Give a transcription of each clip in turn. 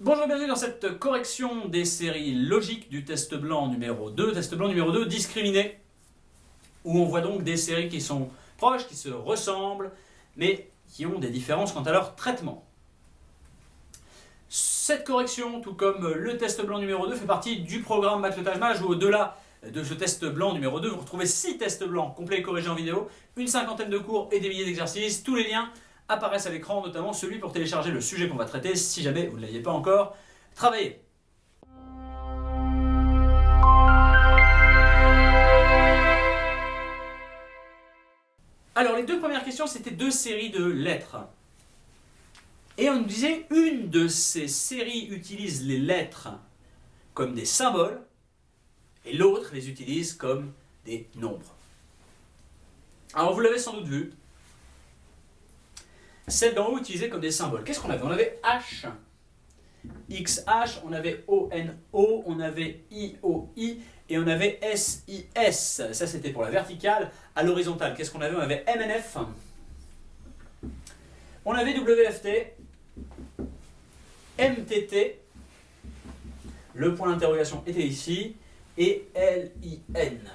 Bonjour et bienvenue dans cette correction des séries logiques du test blanc numéro 2, test blanc numéro 2 discriminé, où on voit donc des séries qui sont proches, qui se ressemblent, mais qui ont des différences quant à leur traitement. Cette correction, tout comme le test blanc numéro 2, fait partie du programme Matlotage où au-delà de ce test blanc numéro 2, vous retrouvez 6 tests blancs complets et corrigés en vidéo, une cinquantaine de cours et des milliers d'exercices. Tous les liens apparaissent à l'écran, notamment celui pour télécharger le sujet qu'on va traiter si jamais vous ne l'aviez pas encore travaillé. Alors les deux premières questions, c'était deux séries de lettres. Et on nous disait, une de ces séries utilise les lettres comme des symboles, et l'autre les utilise comme des nombres. Alors vous l'avez sans doute vu, celle d'en haut utilisée comme des symboles. Qu'est-ce qu'on avait? On avait H, XH, on avait ONO, on avait IOI et on avait SIS. Ça c'était pour la verticale. À l'horizontale, qu'est-ce qu'on avait? On avait MNF, on avait WFT, MTT, le point d'interrogation était ici, et LIN.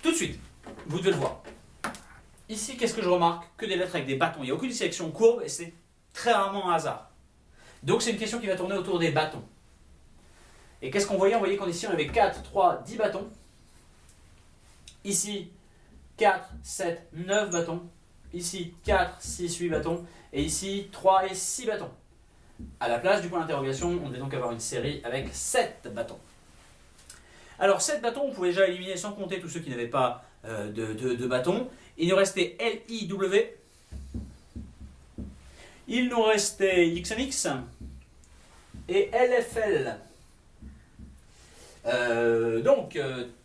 Tout de suite, vous devez le voir. Ici, qu'est-ce que je remarque? Que des lettres avec des bâtons. Il n'y a aucune sélection courbe et c'est très rarement un hasard. Donc c'est une question qui va tourner autour des bâtons. Et qu'est-ce qu'on voyait? On voyait qu'ici on avait 4, 3, 10 bâtons. Ici, 4, 7, 9 bâtons. Ici, 4, 6, 8 bâtons. Et ici, 3 et 6 bâtons. À la place du point d'interrogation, on devait donc avoir une série avec 7 bâtons. Alors 7 bâtons, on pouvait déjà éliminer sans compter tous ceux qui n'avaient pas de bâtons. Il nous restait LIW. Il nous restait XNX et LFL. Donc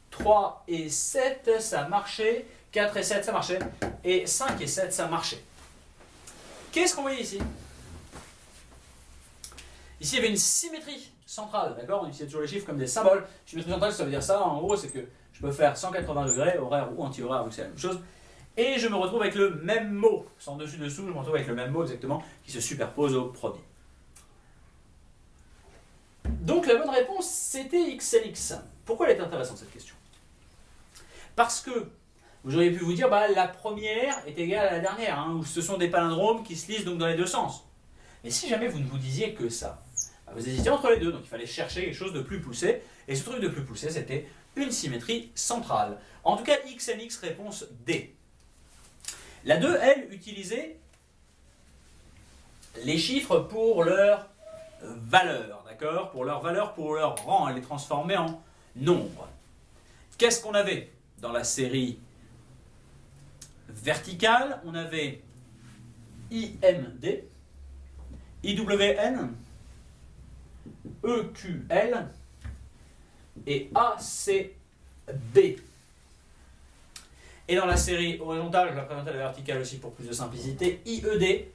3 et 7 ça marchait, 4 et 7 ça marchait, et 5 et 7 ça marchait. Qu'est-ce qu'on voyait ici? Ici il y avait une symétrie centrale, d'accord? On utilisait toujours les chiffres comme des symboles. Symétrie centrale, ça veut dire ça, en gros c'est que je peux faire 180 degrés, horaire ou anti-horaire, vu que c'est la même chose. Et je me retrouve avec le même mot, sans dessus-dessous, je me retrouve avec le même mot exactement, qui se superpose au premier. Donc la bonne réponse, c'était XNX. Pourquoi elle est intéressante cette question? Parce que vous auriez pu vous dire, la première est égale à la dernière, où ce sont des palindromes qui se lisent donc dans les deux sens. Mais si jamais vous ne vous disiez que ça, vous hésitiez entre les deux, donc il fallait chercher quelque chose de plus poussé, et ce truc de plus poussé, c'était une symétrie centrale. En tout cas, XNX, réponse D. La 2, elle, utilisait les chiffres pour leur valeur, d'accord? Pour leur valeur, pour leur rang, elle les transformait en nombre. Qu'est-ce qu'on avait dans la série verticale? On avait IMD, IWN, EQL et ACB. Et dans la série horizontale, je la présente à la verticale aussi pour plus de simplicité, IED,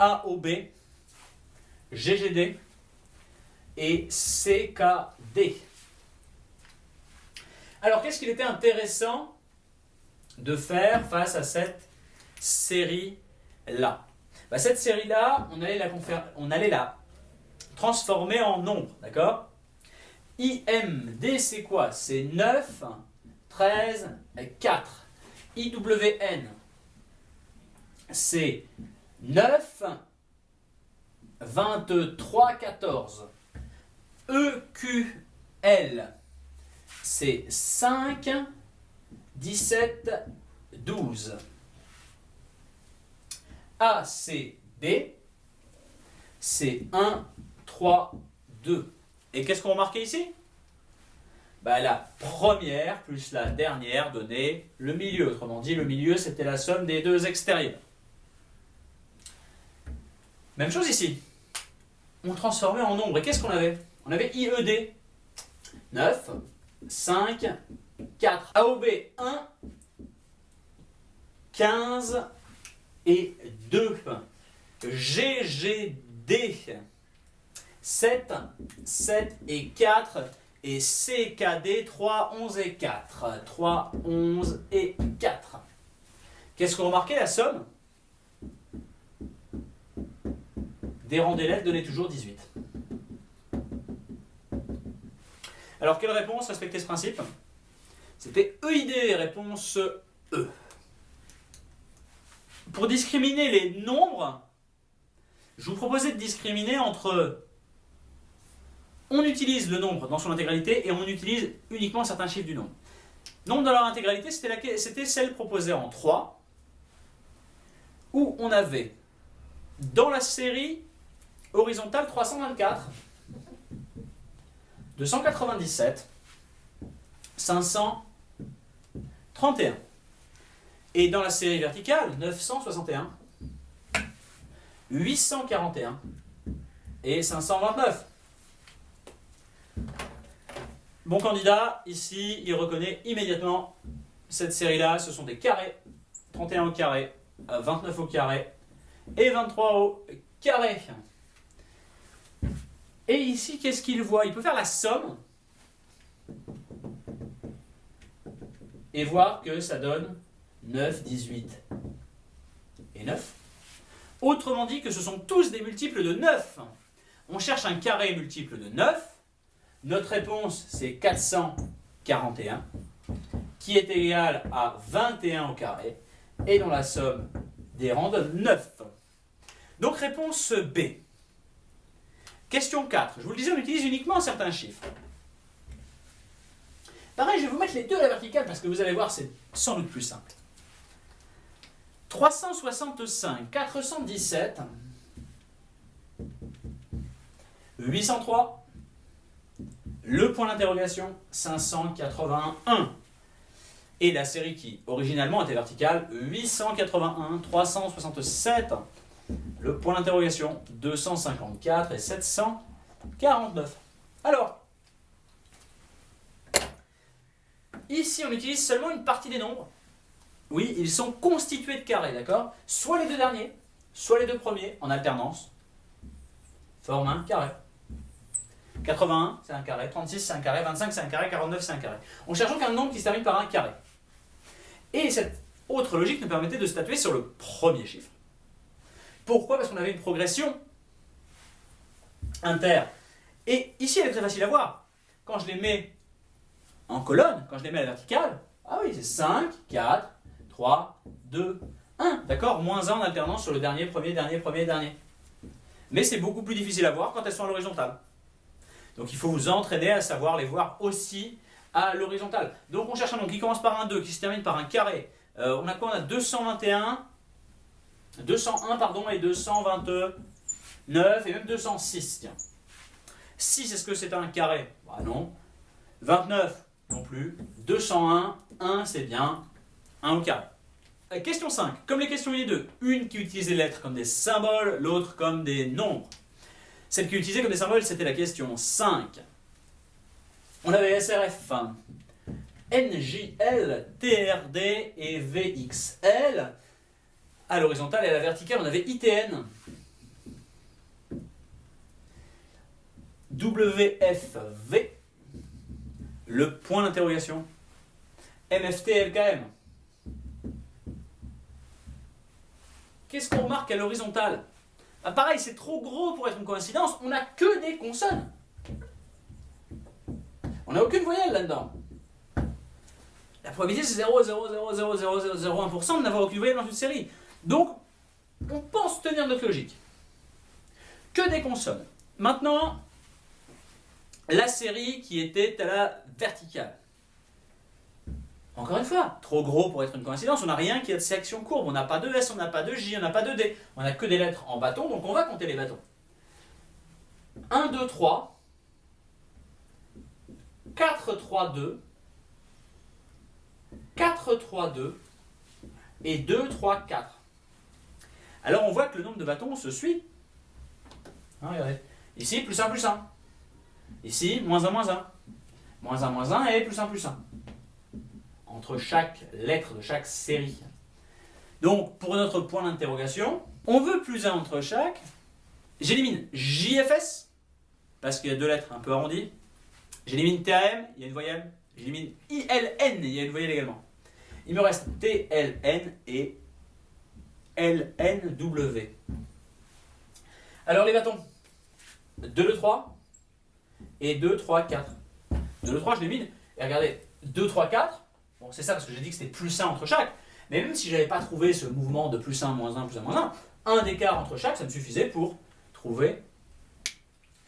AOB, GGD et CKD. Alors qu'est-ce qu'il était intéressant de faire face à cette série-là? Cette série-là, on allait la transformer en nombre, d'accord? IMD, c'est quoi? C'est 9, 13, 4. IWN, c'est 9, 23, 14. EQL, c'est 5, 17, 12. ACB, c'est 1, 3, 2. Et qu'est-ce qu'on remarquait ici? La première plus la dernière donnait le milieu. Autrement dit, le milieu, c'était la somme des deux extérieurs. Même chose ici. On transformait en nombre. Et qu'est-ce qu'on avait? On avait IED. 9, 5, 4. AOB, 1, 15 et 2. GGD, 7, 7 et 4. Et CKD, 3, 11 et 4. 3, 11 et 4. Qu'est-ce qu'on remarquait, la somme? des rangs des lettres donnait toujours 18. Alors, quelle réponse respectait ce principe? C'était EID, réponse E. Pour discriminer les nombres, je vous proposais de discriminer entre on utilise le nombre dans son intégralité et on utilise uniquement certains chiffres du nombre. Nombre dans leur intégralité, c'était celle proposée en 3, où on avait dans la série horizontale 324, 297, 531. Et dans la série verticale, 961, 841 et 529. Bon candidat, ici, il reconnaît immédiatement cette série-là. Ce sont des carrés. 31 au carré, 29 au carré et 23 au carré. Et ici, qu'est-ce qu'il voit? Il peut faire la somme et voir que ça donne 9, 18 et 9. Autrement dit que ce sont tous des multiples de 9. On cherche un carré multiple de 9. Notre réponse, c'est 441, qui est égal à 21 au carré, et dont la somme des rangs donne 9. Donc réponse B. Question 4. Je vous le disais, on utilise uniquement certains chiffres. Pareil, je vais vous mettre les deux à la verticale, parce que vous allez voir, c'est sans doute plus simple. 365, 417, 803, le point d'interrogation 581. Et la série qui originalement était verticale, 881, 367, le point d'interrogation 254 et 749. Alors, ici on utilise seulement une partie des nombres. Oui, ils sont constitués de carrés, d'accord? Soit les deux derniers, soit les deux premiers en alternance forment un carré. 81, c'est un carré. 36, c'est un carré. 25, c'est un carré. 49, c'est un carré. On cherche donc un nombre qui se termine par un carré. Et cette autre logique nous permettait de statuer sur le premier chiffre. Pourquoi? Parce qu'on avait une progression inter. Et ici, elle est très facile à voir. Quand je les mets en colonne, quand je les mets à la verticale, ah oui, c'est 5, 4, 3, 2, 1. D'accord? Moins 1 en alternance sur le dernier, premier, dernier. Mais c'est beaucoup plus difficile à voir quand elles sont à l'horizontale. Donc il faut vous entraîner à savoir les voir aussi à l'horizontale. Donc on cherche un nombre qui commence par un 2, qui se termine par un carré. On a quoi? On a 201 pardon, et 229 et même 206. Tiens. 6, est-ce que c'est un carré? Bah non. 29, non plus. 201, 1, c'est bien. 1 au carré. Question 5. Comme les questions 1 et 2, une qui utilise les lettres comme des symboles, l'autre comme des nombres. Celle qui utilisait comme des symboles, c'était la question 5. On avait SRF, NJL, TRD et VXL. À l'horizontale et à la verticale, on avait ITN, WFV, le point d'interrogation, MFT, LKM. Qu'est-ce qu'on remarque à l'horizontale? Ah, pareil, c'est trop gros pour être une coïncidence, on n'a que des consonnes. On n'a aucune voyelle là-dedans. La probabilité c'est 0,0000001% de n'avoir aucune voyelle dans une série. Donc, on pense tenir notre logique. Que des consonnes. Maintenant, la série qui était à la verticale. Encore une fois, trop gros pour être une coïncidence, on n'a rien qui a de section courbe, on n'a pas de S, on n'a pas de J, on n'a pas de D, on n'a que des lettres en bâton, donc on va compter les bâtons. 1, 2, 3, 4, 3, 2, 4, 3, 2, et 2, 3, 4. Alors on voit que le nombre de bâtons se suit. Hein, regardez. Ici, plus 1, plus 1. Ici, moins 1, moins 1. Moins 1, moins 1 et plus 1, plus 1. Entre chaque lettre de chaque série. Donc, pour notre point d'interrogation, on veut plus 1 entre chaque. J'élimine JFS, parce qu'il y a deux lettres un peu arrondies. J'élimine TAM, il y a une voyelle. J'élimine ILN, il y a une voyelle également. Il me reste TLN et LNW. Alors les bâtons, 2, 2, 3 et 2, 3, 4. 2, 2, 3, je l'élimine. Et regardez, 2, 3, 4. Bon, c'est ça parce que j'ai dit que c'était plus 1 entre chaque. Mais même si je n'avais pas trouvé ce mouvement de plus 1, moins 1, plus 1, moins 1, un d'écart entre chaque, ça me suffisait pour trouver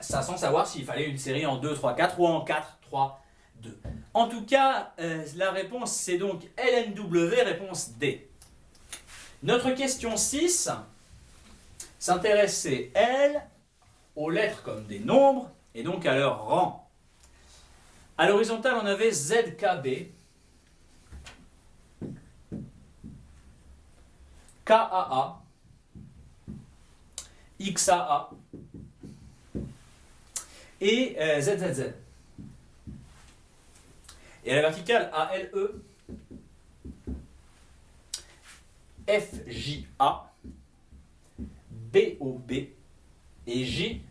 ça sans savoir s'il fallait une série en 2, 3, 4 ou en 4, 3, 2. En tout cas, la réponse c'est donc LNW, réponse D. Notre question 6 s'intéressait, elle, aux lettres comme des nombres et donc à leur rang. À l'horizontale, on avait ZKB, KAA, XAA et ZZZ. Et à la verticale, ALE, FJA, BOB et JBC.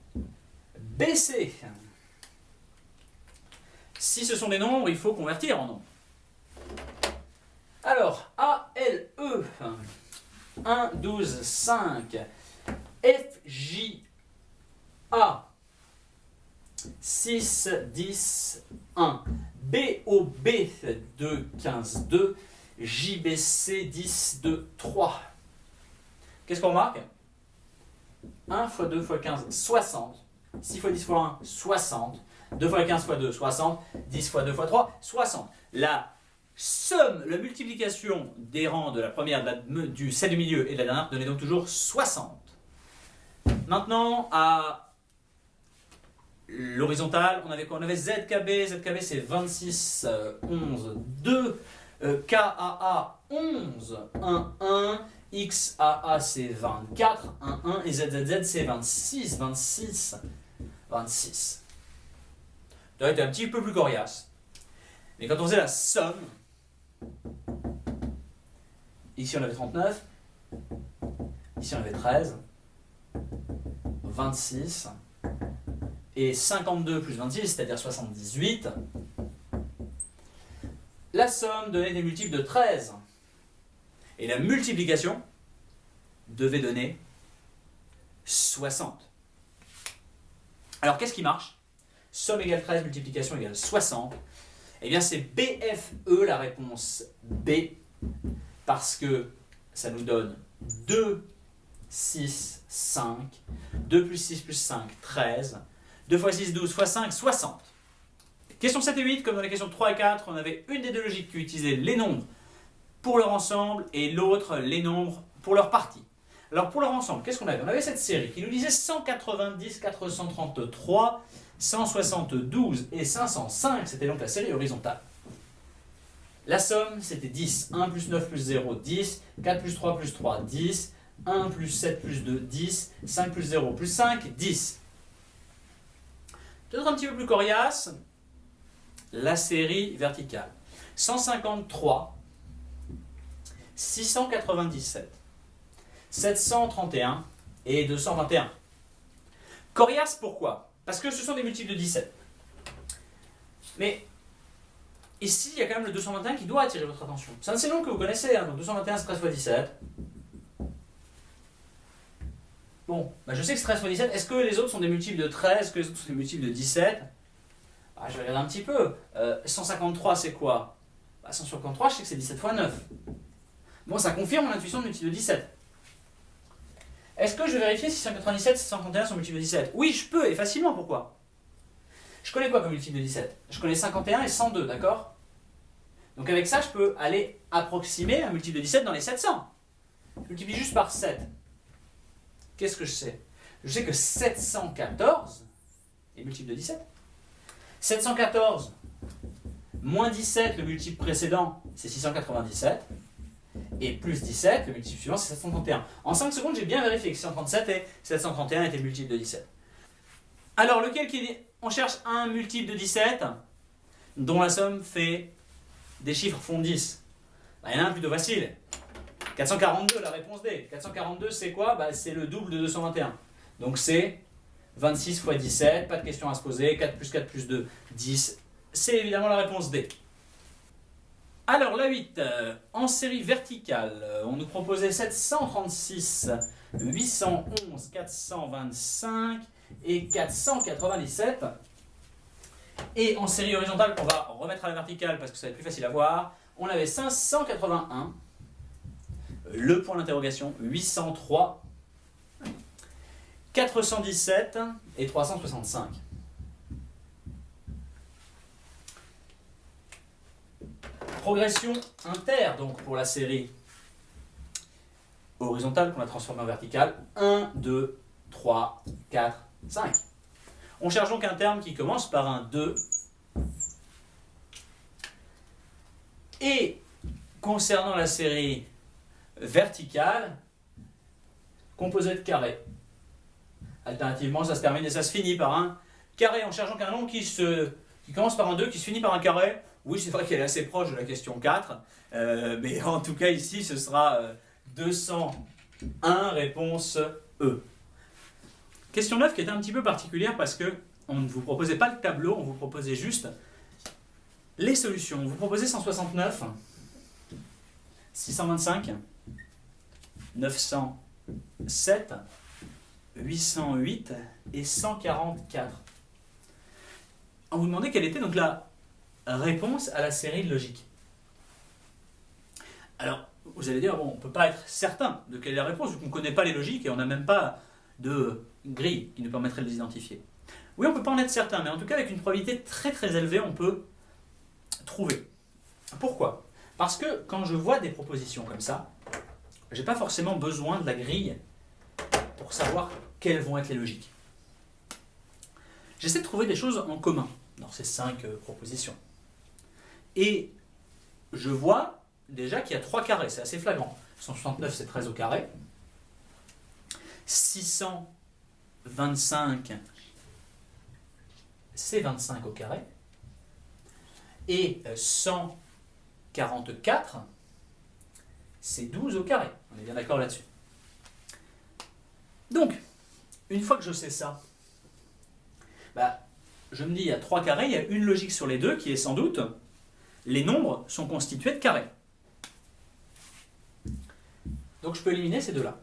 Si ce sont des nombres, il faut convertir en nombres. Alors, ALE, 1, 12, 5, FJA, 6, 10, 1, BOB, 2, 15, 2, JBC, 10, 2, 3. Qu'est-ce qu'on remarque? 1 x 2 x 15, 60. 6 x 10 x 1, 60. 2 x 15 x 2, 60. 10 x 2 x 3, 60. La somme, la multiplication des rangs de la première, du celle du milieu et de la dernière donnait donc toujours 60. Maintenant, à l'horizontale, on avait quoi? On avait ZKB. ZKB c'est 26, 11, 2. KAA 11, 1, 1. XAA c'est 24, 1, 1. Et ZZZ c'est 26, 26, 26. Ça aurait été un petit peu plus coriace. Mais quand on faisait la somme, ici on avait 39, ici on avait 13, 26, et 52 plus 26, c'est-à-dire 78, la somme donnait des multiples de 13. Et la multiplication devait donner 60. Alors qu'est-ce qui marche? Somme égale 13, multiplication égale 60. Eh bien c'est BFE la réponse B, parce que ça nous donne 2, 6, 5, 2 plus 6 plus 5, 13, 2 x 6, 12 x 5, 60. Question 7 et 8, comme dans les questions 3 et 4, on avait une des deux logiques qui utilisait les nombres pour leur ensemble et l'autre les nombres pour leur partie. Alors pour leur ensemble, qu'est-ce qu'on avait? On avait cette série qui nous disait 190, 433, 172 et 505, c'était donc la série horizontale. La somme, c'était 10. 1 plus 9 plus 0, 10. 4 plus 3 plus 3, 10. 1 plus 7 plus 2, 10. 5 plus 0 plus 5, 10. Peut-être un petit peu plus coriace, la série verticale. 153, 697, 731 et 221. Coriace, pourquoi? Parce que ce sont des multiples de 17. Mais ici, il y a quand même le 221 qui doit attirer votre attention. C'est un de ces nombres que vous connaissez, hein, donc 221 c'est 13 x 17. Bon, bah je sais que c'est 13 x 17. Est-ce que les autres sont des multiples de 13? Est-ce que les autres sont des multiples de 17? Je vais regarder un petit peu. 153 c'est quoi? 153, je sais que c'est 17 x 9. Bon, ça confirme mon intuition de multiple de 17. Est-ce que je vais vérifier si 197 et 131 sont multiples de 17? Oui, je peux, et facilement, pourquoi? Je connais quoi comme multiple de 17? Je connais 51 et 102, d'accord? Donc avec ça, je peux aller approximer un multiple de 17 dans les 700. Je multiplie juste par 7. Qu'est-ce que je sais? Je sais que 714 est multiple de 17. 714 moins 17, le multiple précédent, c'est 697. Et plus 17, le multiple suivant, c'est 731. En 5 secondes, j'ai bien vérifié que 637 et 731 étaient multiples de 17. Alors, lequel qui est... On cherche un multiple de 17 dont la somme fait des chiffres font 10. Il y en a un plutôt facile. 442, la réponse D. 442, c'est quoi? C'est le double de 221. Donc c'est 26 x 17, pas de question à se poser. 4 plus 4 plus 2, 10. C'est évidemment la réponse D. Alors la 8, en série verticale, on nous proposait 736 811, 425 et 497. Et en série horizontale, qu'on va remettre à la verticale parce que ça va être plus facile à voir, on avait 581, le point d'interrogation, 803, 417 et 365. Progression inter, donc pour la série horizontale qu'on a transformée en verticale. 1, 2, 3, 4, 5. On cherche donc un terme qui commence par un 2. Et concernant la série verticale, composée de carrés. Alternativement, ça se termine et ça se finit par un carré. En cherchant un nombre qui commence par un 2, qui se finit par un carré. Oui, c'est vrai qu'elle est assez proche de la question 4. Mais en tout cas, ici, ce sera 201, réponse E. Question 9 qui est un petit peu particulière parce que on ne vous proposait pas le tableau, on vous proposait juste les solutions. On vous proposait 169, 625, 907, 808 et 144. On vous demandait quelle était donc la réponse à la série de logique. Alors, vous allez dire, bon, on ne peut pas être certain de quelle est la réponse, vu qu'on ne connaît pas les logiques et on n'a même pas de grille qui nous permettrait de les identifier. Oui, on ne peut pas en être certain, mais en tout cas, avec une probabilité très très élevée, on peut trouver. Pourquoi? Parce que quand je vois des propositions comme ça, je n'ai pas forcément besoin de la grille pour savoir quelles vont être les logiques. J'essaie de trouver des choses en commun dans ces 5 propositions. Et je vois déjà qu'il y a 3 carrés, c'est assez flagrant. 169, c'est 13 au carré. 625, c'est 25 au carré. Et 144, c'est 12 au carré. On est bien d'accord là-dessus. Donc, une fois que je sais ça, je me dis, il y a 3 carrés, il y a une logique sur les deux qui est sans doute, les nombres sont constitués de carrés. Donc je peux éliminer ces deux-là.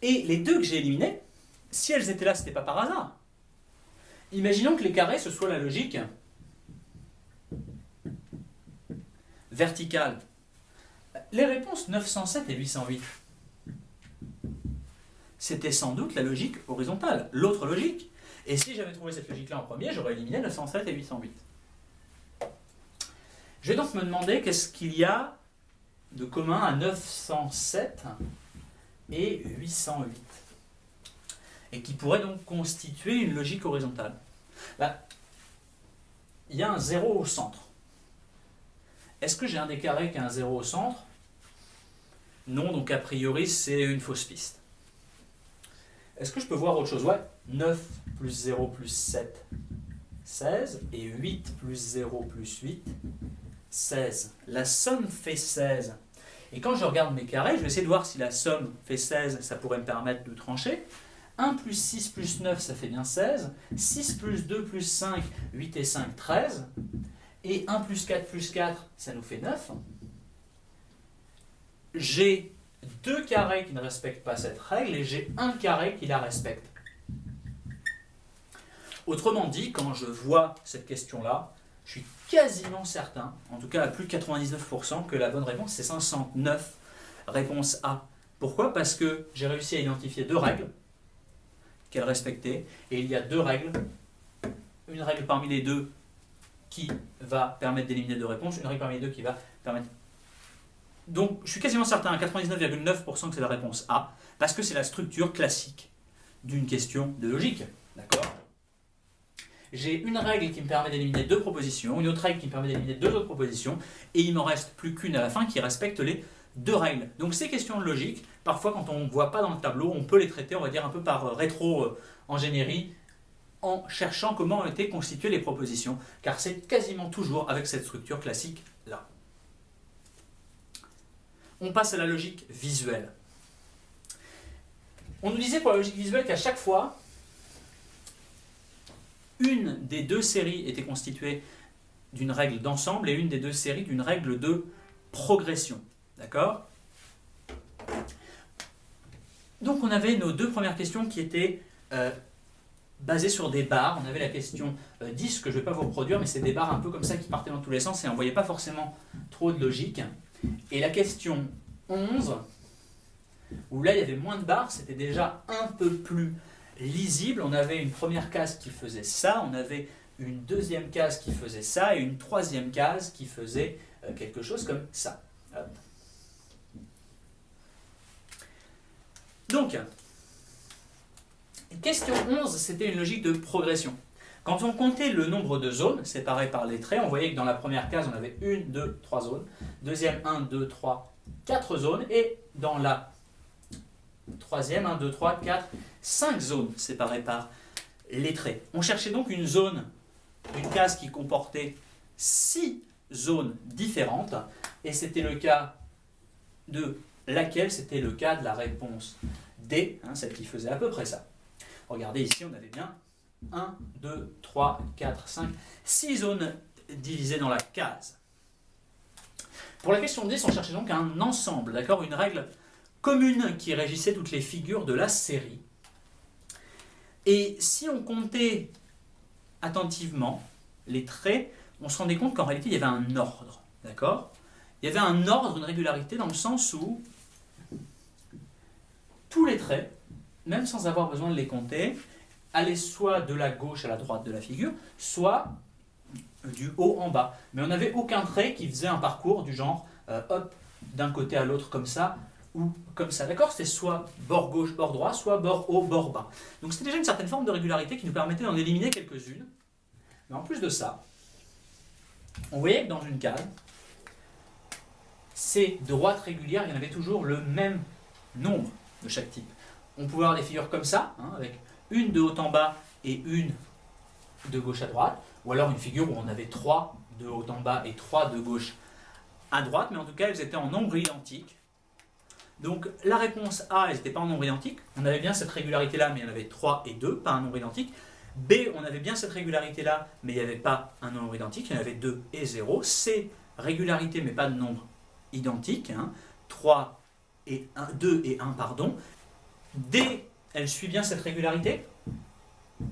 Et les deux que j'ai éliminés, si elles étaient là, ce n'était pas par hasard. Imaginons que les carrés, ce soit la logique verticale. Les réponses 907 et 808, c'était sans doute la logique horizontale, l'autre logique. Et si j'avais trouvé cette logique-là en premier, j'aurais éliminé 907 et 808. Je vais donc me demander qu'est-ce qu'il y a de commun à 907 et 808, et qui pourrait donc constituer une logique horizontale. Il y a un 0 au centre. Est-ce que j'ai un des carrés qui a un 0 au centre? Non, donc a priori c'est une fausse piste. Est-ce que je peux voir autre chose? Ouais, 9 plus 0 plus 7, 16, et 8 plus 0 plus 8, 16. La somme fait 16. Et quand je regarde mes carrés, je vais essayer de voir si la somme fait 16, ça pourrait me permettre de trancher. 1 plus 6 plus 9, ça fait bien 16. 6 plus 2 plus 5, 8 et 5, 13. Et 1 plus 4 plus 4, ça nous fait 9. J'ai 2 carrés qui ne respectent pas cette règle et j'ai un carré qui la respecte. Autrement dit, quand je vois cette question-là, je suis quasiment certain, en tout cas à plus de 99%, que la bonne réponse c'est 509, réponse A. Pourquoi? Parce que j'ai réussi à identifier 2 règles qu'elle respectait, et il y a 2 règles, une règle parmi les 2 qui va permettre d'éliminer 2 réponses, une règle parmi les 2 qui va permettre... Donc je suis quasiment certain à 99,9% que c'est la réponse A, parce que c'est la structure classique d'une question de logique. D'accord? J'ai une règle qui me permet d'éliminer 2 propositions, une autre règle qui me permet d'éliminer 2 autres propositions, et il ne m'en reste plus qu'une à la fin qui respecte les 2 règles. Donc ces questions de logique, parfois quand on ne voit pas dans le tableau, on peut les traiter, on va dire un peu par rétro-ingénierie, en cherchant comment ont été constituées les propositions, car c'est quasiment toujours avec cette structure classique-là. On passe à la logique visuelle. On nous disait pour la logique visuelle qu'à chaque fois, une des 2 séries était constituée d'une règle d'ensemble et une des 2 séries d'une règle de progression. D'accord? Donc on avait nos deux premières questions qui étaient basées sur des barres. On avait la question 10 que je ne vais pas vous reproduire, mais c'est des barres un peu comme ça qui partaient dans tous les sens et on ne voyait pas forcément trop de logique. Et la question 11, où là il y avait moins de barres, c'était déjà un peu plus lisible. On avait une première case qui faisait ça, on avait une deuxième case qui faisait ça et une troisième case qui faisait quelque chose comme ça. Hop. Donc, question 11, c'était une logique de progression. Quand on comptait le nombre de zones séparées par les traits, on voyait que dans la première case, on avait 1, 2, 3 zones. Deuxième, 1, 2, 3, 4 zones. Et dans la troisième, 1, 2, 3, 4, 5 zones séparées par les traits. On cherchait donc une zone, une case qui comportait 6 zones différentes. Et c'était le cas de laquelle? C'était le cas de la réponse D, celle qui faisait à peu près ça. Regardez ici, on avait bien 1, 2, 3, 4, 5, 6 zones divisées dans la case. Pour la question 10, on cherchait donc un ensemble, d'accord, une règle commune qui régissait toutes les figures de la série. Et si on comptait attentivement les traits, on se rendait compte qu'en réalité, il y avait un ordre, d'accord? Il y avait un ordre, une régularité, dans le sens où tous les traits, même sans avoir besoin de les compter, allaient soit de la gauche à la droite de la figure, soit du haut en bas. Mais on n'avait aucun trait qui faisait un parcours du genre, hop, d'un côté à l'autre comme ça, ou comme ça. D'accord? C'était soit bord gauche, bord droit, soit bord haut, bord bas. Donc c'était déjà une certaine forme de régularité qui nous permettait d'en éliminer quelques-unes. Mais en plus de ça, on voyait que dans une case, ces droites régulières, il y en avait toujours le même nombre de chaque type. On pouvait avoir des figures comme ça, avec une de haut en bas et une de gauche à droite, ou alors une figure où on avait 3 de haut en bas et 3 de gauche à droite, mais en tout cas elles étaient en nombre identique. Donc la réponse A, elles n'étaient pas en nombre identique, on avait bien cette régularité là, mais il y en avait 3 et 2, pas un nombre identique. B, on avait bien cette régularité là, mais il n'y avait pas un nombre identique, il y en avait 2 et 0. C, régularité mais pas de nombre identique, 3 et 1, 2 et 1, pardon. D, elle suit bien cette régularité.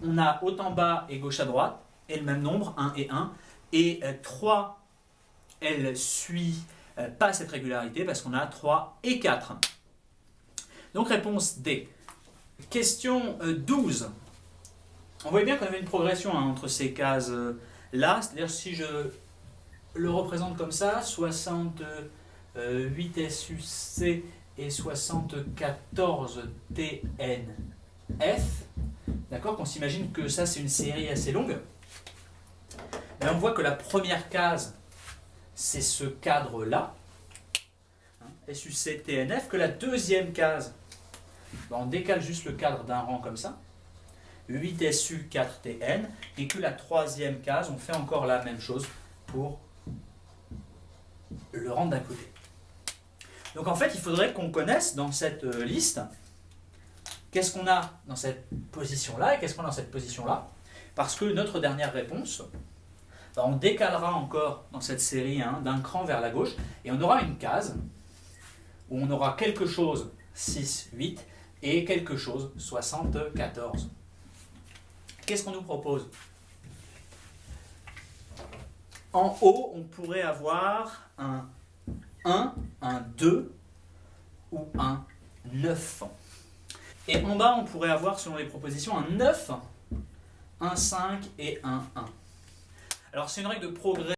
On a haut en bas et gauche à droite, et le même nombre, 1 et 1. Et 3, elle suit pas cette régularité parce qu'on a 3 et 4. Donc réponse D. Question 12. On voit bien qu'on avait une progression entre ces cases-là, c'est-à-dire si je le représente comme ça, 68 SUC et 74 TNF, d'accord, qu'on s'imagine que ça c'est une série assez longue. Et on voit que la première case, c'est ce cadre-là, SUC TNF, que la deuxième case, on décale juste le cadre d'un rang comme ça, 8 SU 4 TN, et que la troisième case, on fait encore la même chose pour le rang d'un côté. Donc en fait, il faudrait qu'on connaisse dans cette liste qu'est-ce qu'on a dans cette position-là et qu'est-ce qu'on a dans cette position-là. Parce que notre dernière réponse, on décalera encore dans cette série d'un cran vers la gauche et on aura une case où on aura quelque chose 6, 8 et quelque chose 74. Qu'est-ce qu'on nous propose? En haut, on pourrait avoir un 1, un 2 ou un 9. Et en bas, on pourrait avoir, selon les propositions, un 9, un 5 et un 1. Alors, c'est une règle de progression.